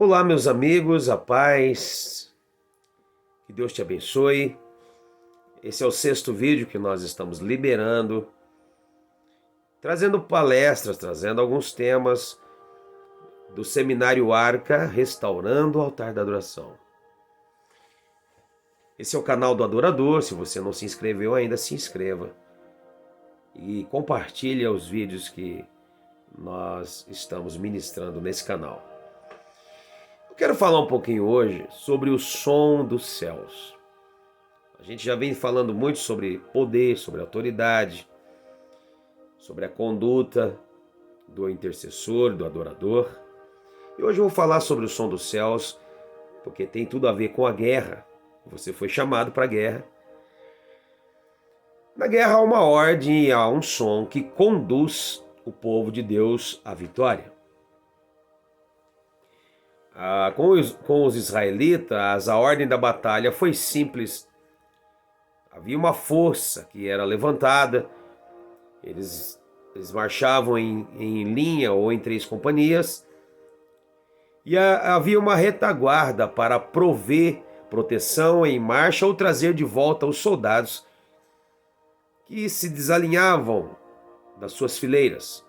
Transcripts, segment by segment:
Olá, meus amigos, a paz, que Deus te abençoe. Esse é o 6º vídeo que nós estamos liberando, trazendo palestras, trazendo alguns temas do Seminário Arca, Restaurando o Altar da Adoração. Esse é o canal do Adorador. Se você não se inscreveu ainda, se inscreva e compartilhe os vídeos que nós estamos ministrando nesse canal. Eu quero falar um pouquinho hoje sobre o som dos céus. A gente já vem falando muito sobre poder, sobre autoridade, sobre a conduta do intercessor, do adorador. E hoje eu vou falar sobre o som dos céus, porque tem tudo a ver com a guerra. Você foi chamado para a guerra. Na guerra há uma ordem e há um som que conduz o povo de Deus à vitória. Com os israelitas, a ordem da batalha foi simples. Havia uma força que era levantada, eles marchavam em linha ou em 3 companhias, e havia uma retaguarda para prover proteção em marcha ou trazer de volta os soldados que se desalinhavam das suas fileiras.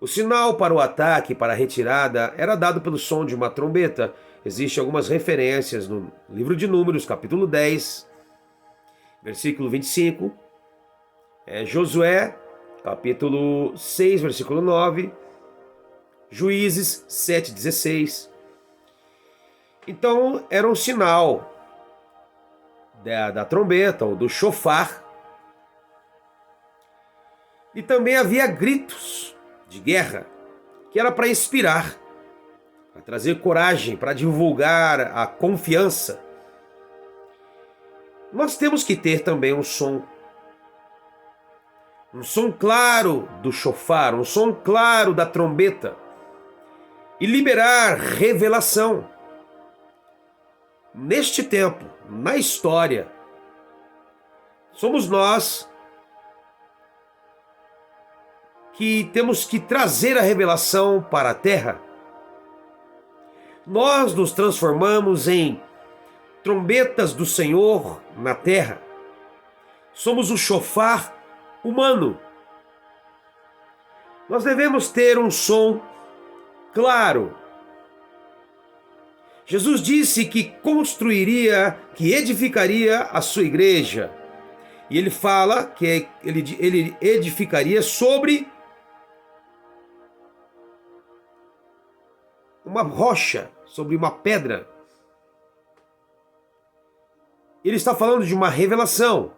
O sinal para o ataque e para a retirada era dado pelo som de uma trombeta. Existem algumas referências no livro de Números, capítulo 10, versículo 25, Josué, capítulo 6, versículo 9, Juízes 7:16. Então era um sinal da trombeta ou do chofar. E também havia gritos de guerra, que era para inspirar, para trazer coragem, para divulgar a confiança. Nós temos que ter também um som claro do chofar, um som claro da trombeta, e liberar revelação. Neste tempo, na história, somos nós que temos que trazer a revelação para a terra. Nós nos transformamos em trombetas do Senhor na terra. Somos o chofar humano. Nós devemos ter um som claro. Jesus disse que que edificaria a sua igreja. E ele fala que ele edificaria sobre uma rocha, sobre uma pedra. Ele está falando de uma revelação,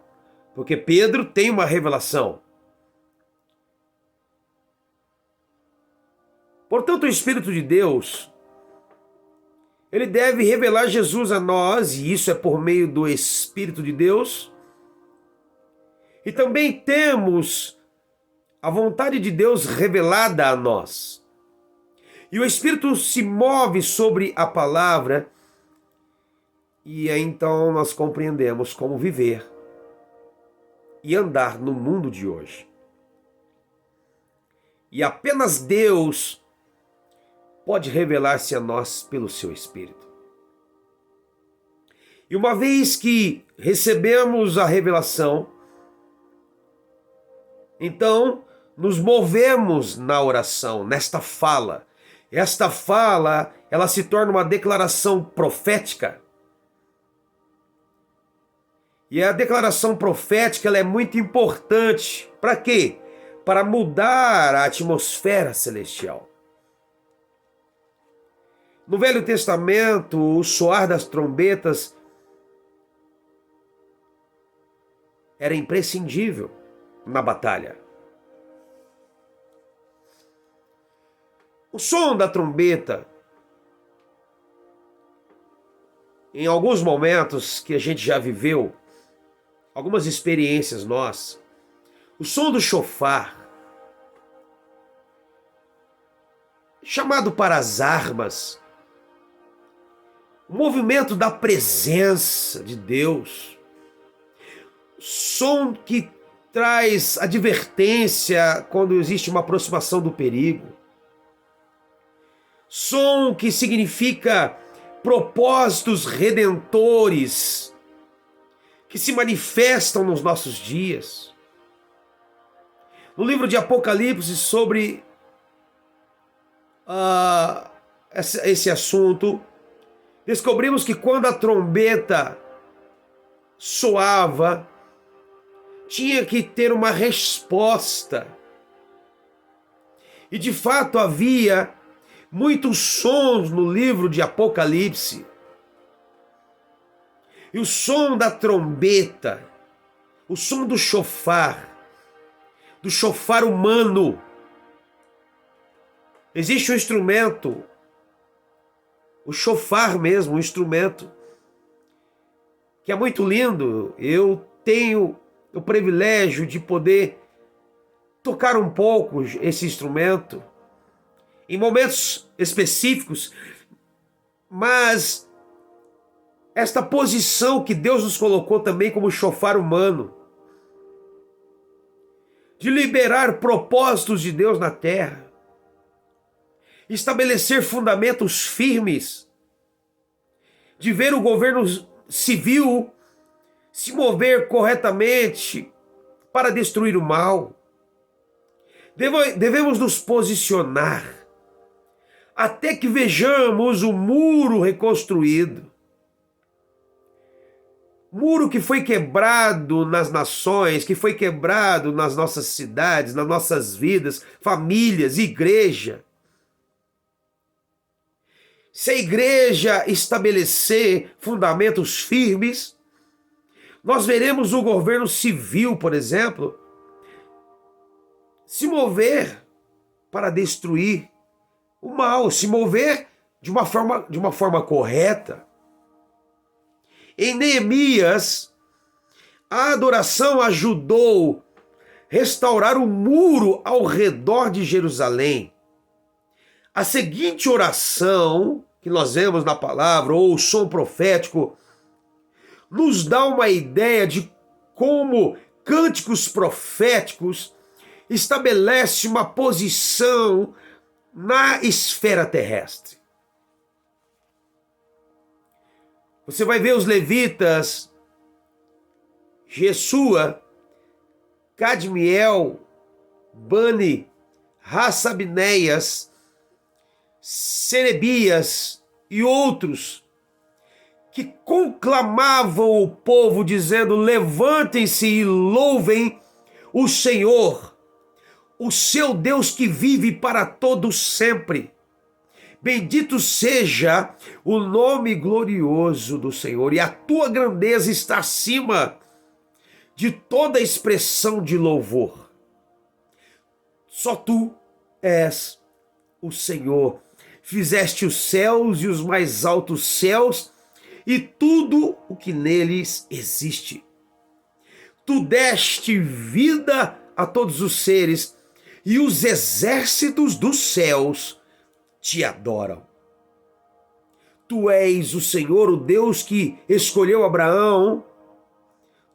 porque Pedro tem uma revelação. Portanto, o Espírito de Deus, ele deve revelar Jesus a nós, e isso é por meio do Espírito de Deus. E também temos a vontade de Deus revelada a nós. E o Espírito se move sobre a palavra, e aí então nós compreendemos como viver e andar no mundo de hoje. E apenas Deus pode revelar-se a nós pelo seu Espírito. E uma vez que recebemos a revelação, então nos movemos na oração, nesta fala. Esta fala, ela se torna uma declaração profética. E a declaração profética, ela é muito importante. Para quê? Para mudar a atmosfera celestial. No Velho Testamento, o soar das trombetas era imprescindível na batalha. O som da trombeta, em alguns momentos que a gente já viveu, algumas experiências nossas, o som do chofar, chamado para as armas, o movimento da presença de Deus, som que traz advertência quando existe uma aproximação do perigo, som que significa propósitos redentores que se manifestam nos nossos dias. No livro de Apocalipse, sobre esse assunto, descobrimos que quando a trombeta soava, tinha que ter uma resposta. E de fato havia muitos sons no livro de Apocalipse. E o som da trombeta, o som do chofar humano. Existe um instrumento, o chofar mesmo, um instrumento que é muito lindo. Eu tenho o privilégio de poder tocar um pouco esse instrumento em momentos específicos, mas esta posição que Deus nos colocou também como chofar humano, de liberar propósitos de Deus na terra, estabelecer fundamentos firmes, de ver o governo civil se mover corretamente para destruir o mal. Devemos nos posicionar até que vejamos o muro reconstruído. Muro que foi quebrado nas nações, que foi quebrado nas nossas cidades, nas nossas vidas, famílias, igreja. Se a igreja estabelecer fundamentos firmes, nós veremos o governo civil, por exemplo, se mover para destruir o mal, se mover de uma forma correta. Em Neemias, a adoração ajudou a restaurar o muro ao redor de Jerusalém. A seguinte oração que nós vemos na palavra, ou o som profético, nos dá uma ideia de como cânticos proféticos estabelece uma posição na esfera terrestre. Você vai ver os levitas, Jesua, Cadmiel, Bani, Rassabneias, Serebias e outros que conclamavam o povo dizendo: levantem-se e louvem o Senhor, o seu Deus que vive para todo sempre. Bendito seja o nome glorioso do Senhor, e a tua grandeza está acima de toda expressão de louvor. Só tu és o Senhor. Fizeste os céus e os mais altos céus e tudo o que neles existe. Tu deste vida a todos os seres, e os exércitos dos céus te adoram. Tu és o Senhor, o Deus que escolheu Abraão,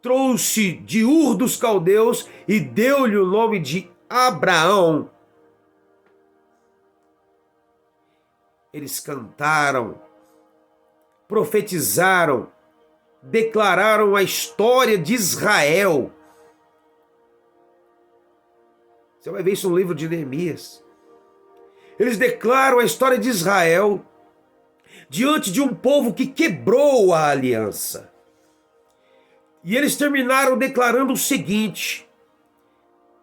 trouxe de Ur dos Caldeus e deu-lhe o nome de Abraão. Eles cantaram, profetizaram, declararam a história de Israel. Você vai ver isso no livro de Neemias. Eles declaram a história de Israel diante de um povo que quebrou a aliança. E eles terminaram declarando o seguinte: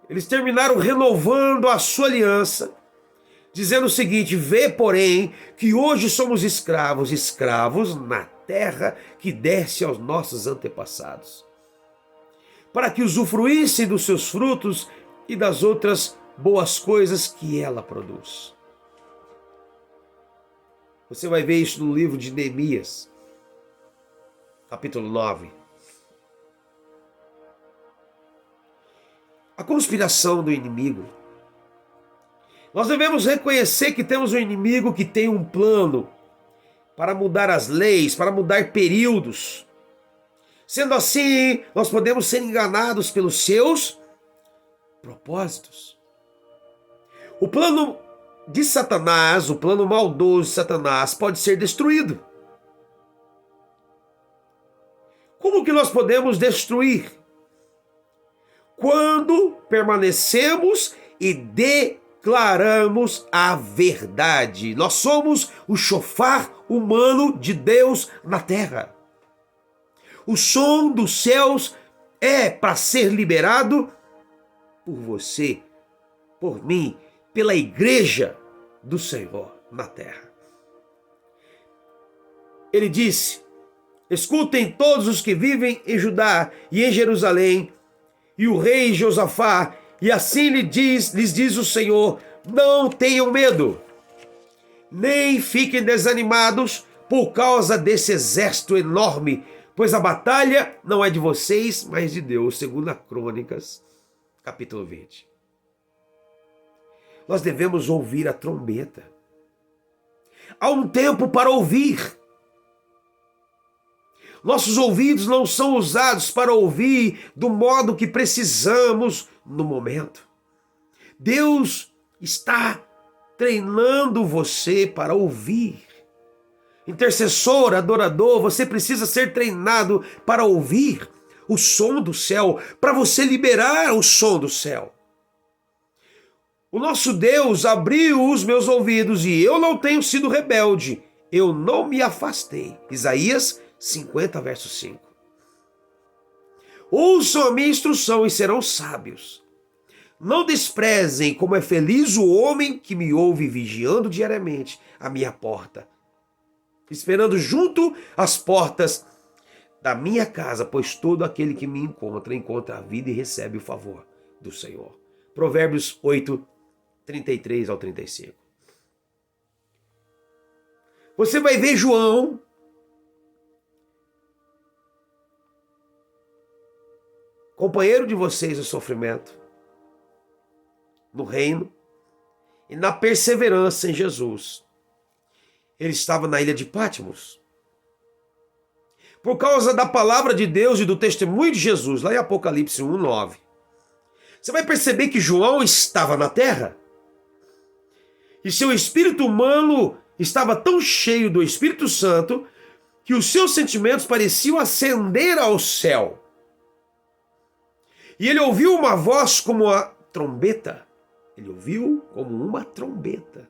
eles terminaram renovando a sua aliança, dizendo o seguinte: vê, porém, que hoje somos escravos, escravos na terra que desse aos nossos antepassados, para que usufruíssem dos seus frutos e das outras boas coisas que ela produz. Você vai ver isso no livro de Neemias, capítulo 9. A conspiração do inimigo. Nós devemos reconhecer que temos um inimigo que tem um plano para mudar as leis, para mudar períodos. Sendo assim, nós podemos ser enganados pelos seus propósitos. O plano de Satanás, o plano maldoso de Satanás pode ser destruído. Como que nós podemos destruir? Quando permanecemos e declaramos a verdade. Nós somos o chofar humano de Deus na terra. O som dos céus é para ser liberado por você, por mim, pela igreja do Senhor na terra. Ele disse: escutem todos os que vivem em Judá e em Jerusalém, e o rei Josafá, e assim lhes diz o Senhor: não tenham medo, nem fiquem desanimados por causa desse exército enorme, pois a batalha não é de vocês, mas de Deus. 2 Crônicas, capítulo 20. Nós devemos ouvir a trombeta. Há um tempo para ouvir. Nossos ouvidos não são usados para ouvir do modo que precisamos no momento. Deus está treinando você para ouvir. Intercessor, adorador, você precisa ser treinado para ouvir o som do céu, para você liberar o som do céu. O nosso Deus abriu os meus ouvidos e eu não tenho sido rebelde. Eu não me afastei. Isaías 50, verso 5. Ouçam a minha instrução e serão sábios. Não desprezem como é feliz o homem que me ouve vigiando diariamente a minha porta, esperando junto às portas da minha casa, pois todo aquele que me encontra a vida e recebe o favor do Senhor. Provérbios 8, 33 ao 35. Você vai ver João companheiro de vocês no sofrimento, no reino e na perseverança em Jesus. Ele estava na ilha de Patmos. Por causa da palavra de Deus e do testemunho de Jesus, lá em Apocalipse 1, 9. Você vai perceber que João estava na terra e seu espírito humano estava tão cheio do Espírito Santo que os seus sentimentos pareciam ascender ao céu. E ele ouviu uma voz como a trombeta. Ele ouviu como uma trombeta.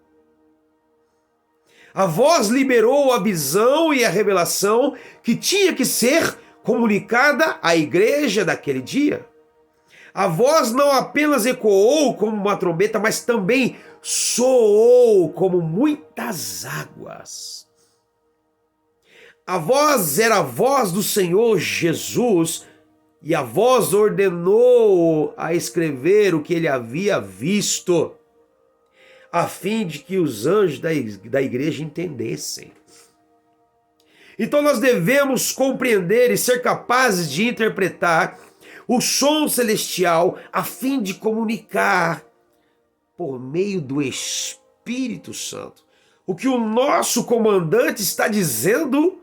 A voz liberou a visão e a revelação que tinha que ser comunicada à igreja daquele dia. A voz não apenas ecoou como uma trombeta, mas também soou como muitas águas. A voz era a voz do Senhor Jesus, e a voz ordenou a escrever o que ele havia visto, a fim de que os anjos da igreja entendessem. Então nós devemos compreender e ser capazes de interpretar o som celestial a fim de comunicar por meio do Espírito Santo o que o nosso comandante está dizendo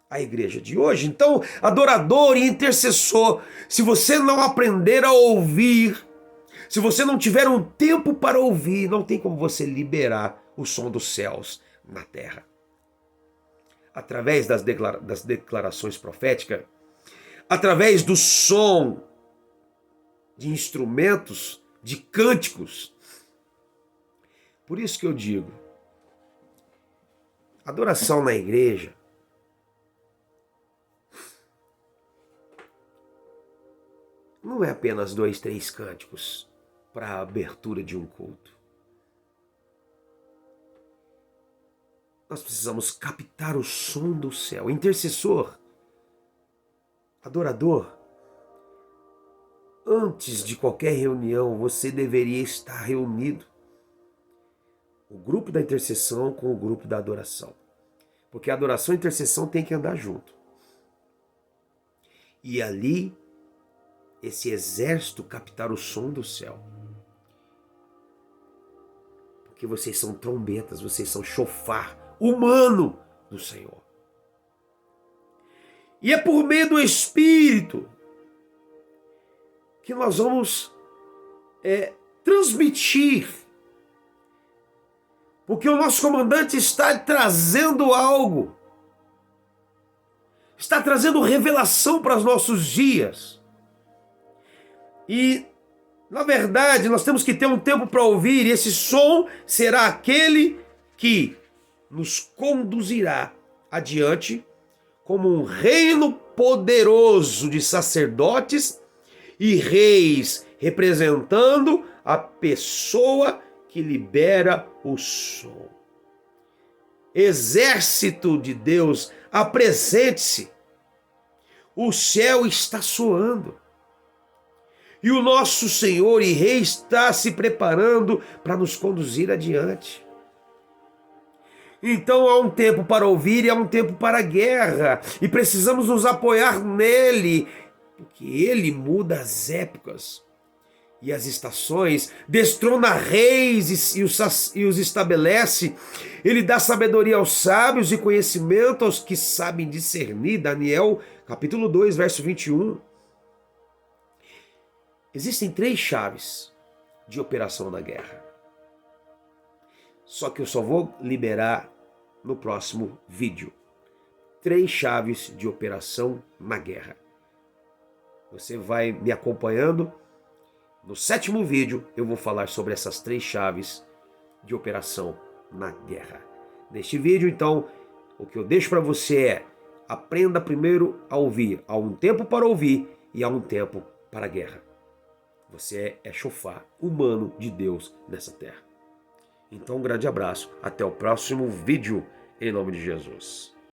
à igreja de hoje. Então, adorador e intercessor, se você não aprender a ouvir, se você não tiver um tempo para ouvir, não tem como você liberar o som dos céus na terra. Através das declarações proféticas, através do som de instrumentos, de cânticos. Por isso que eu digo, adoração na igreja não é apenas 2, 3 cânticos para a abertura de um culto. Nós precisamos captar o som do céu. Intercessor, adorador, antes de qualquer reunião, você deveria estar reunido. O grupo da intercessão com o grupo da adoração. Porque a adoração e a intercessão tem que andar junto. E ali, esse exército captar o som do céu. Porque vocês são trombetas, vocês são chofar humano do Senhor. E é por meio do Espírito que nós vamos transmitir Porque o nosso comandante está trazendo algo. Está trazendo revelação para os nossos dias. E, na verdade, nós temos que ter um tempo para ouvir, e esse som será aquele que nos conduzirá adiante como um reino poderoso de sacerdotes e reis, representando a pessoa que libera o som. Exército de Deus, apresente-se. O céu está soando. E o nosso Senhor e Rei está se preparando para nos conduzir adiante. Então há um tempo para ouvir e há um tempo para a guerra. E precisamos nos apoiar nele, porque ele muda as épocas e as estações, destrona reis e os estabelece. Ele dá sabedoria aos sábios e conhecimento aos que sabem discernir. Daniel, capítulo 2, verso 21. Existem 3 chaves de operação na guerra. Só que eu só vou liberar no próximo vídeo. 3 chaves de operação na guerra. Você vai me acompanhando. No 7º vídeo eu vou falar sobre essas 3 chaves de operação na guerra. Neste vídeo, então, o que eu deixo para você é: aprenda primeiro a ouvir. Há um tempo para ouvir e há um tempo para a guerra. Você é chofar humano de Deus nessa terra. Então, um grande abraço. Até o próximo vídeo, em nome de Jesus.